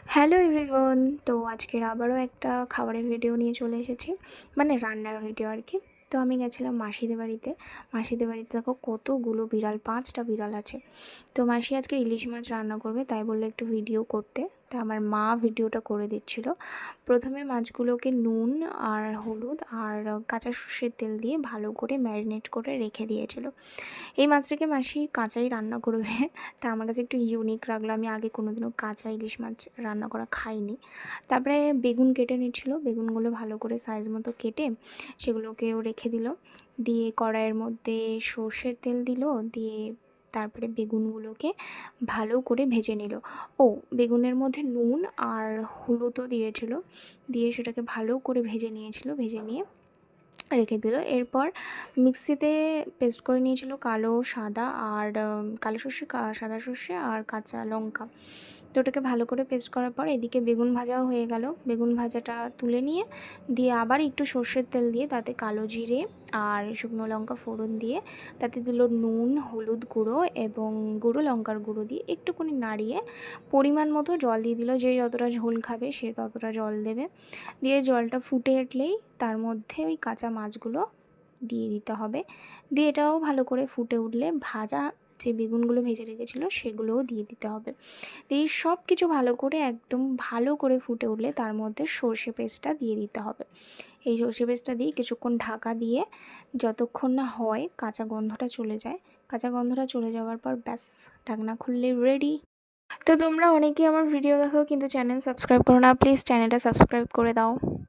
Hello everyone. তো আজকের আবারও একটা খাবারের ভিডিও নিয়ে চলে এসেছি, মানে রান্নার ভিডিও আর কি। তো আমি গেছিলাম মাসিদের বাড়িতে। মাসিদের বাড়িতে দেখো কতগুলো বিড়াল, 5টা বিড়াল আছে। তো মাসি আজকে ইলিশ মাছ রান্না করবে, তাই বললো একটু ভিডিও করতে। তা আমার মা ভিডিওটা করে দিচ্ছিল। প্রথমে মাছগুলোকে নুন আর হলুদ আর কাঁচা সর্ষের তেল দিয়ে ভালো করে ম্যারিনেট করে রেখে দিয়েছিল। এই মাছটাকে মাসি কাঁচাই রান্না করবে। তা আমার কাছে একটু ইউনিক লাগলো, আমি আগে কোনোদিনও কাঁচা ইলিশ মাছ রান্না করা খাইনি। তারপরে বেগুন কেটে নিচ্ছিল, বেগুনগুলো ভালো করে সাইজ মতো কেটে সেগুলোকেও রেখে দিল। দিয়ে কড়াইয়ের মধ্যে সর্ষের তেল দিল, দিয়ে তারপরে বেগুনগুলোকে ভালো করে ভেজে নিল। ও, বেগুনের মধ্যে নুন আর হলুদও দিয়েছিল, দিয়ে সেটাকে ভালো করে ভেজে নিয়েছিল, ভেজে নিয়ে রেখে দিল। এরপর মিক্সিতে পেস্ট করে নিয়েছিল কালো সাদা আর কালো সর্ষে, সাদা সর্ষে আর কাঁচা লঙ্কা। তো ওটাকে ভালো করে পেস্ট করার পর এদিকে বেগুন ভাজাও হয়ে গেল। বেগুন ভাজাটা তুলে নিয়ে দিয়ে আবার একটু সর্ষের তেল দিয়ে তাতে কালো জিরে আর শুকনো লঙ্কা ফোড়ন দিয়ে তাতে দিল নুন, হলুদ গুঁড়ো এবং গুঁড়ো লঙ্কার গুঁড়ো দিয়ে একটুখানি নাড়িয়ে পরিমাণ মতো জল দিয়ে দিল। যে যতটা ঝোল খাবে সে ততটা জল দেবে। দিয়ে জলটা ফুটে উঠলেই তার মধ্যে ওই কাঁচা মাছগুলো দিয়ে দিতে হবে। দিয়ে এটাও ভালো করে ফুটে উঠলে ভাজা যে বেগুনগুলো ভেজে রেখেছিলো সেগুলোও দিয়ে দিতে হবে। দিয়ে সব কিছু ভালো করে একদম ভালো করে ফুটে উঠলে তার মধ্যে সর্ষে পেস্টটা দিয়ে দিতে হবে। এই সর্ষে পেস্টটা দিয়ে কিছুক্ষণ ঢাকা দিয়ে যতক্ষণ না হয় কাঁচা গন্ধটা চলে যায়, কাঁচা গন্ধটা চলে যাওয়ার পর ব্যাস, ঢাকনা খুললে রেডি। তো তোমরা অনেকেই আমার ভিডিও দেখো কিন্তু চ্যানেল সাবস্ক্রাইব করো না, প্লিজ চ্যানেলটা সাবস্ক্রাইব করে দাও।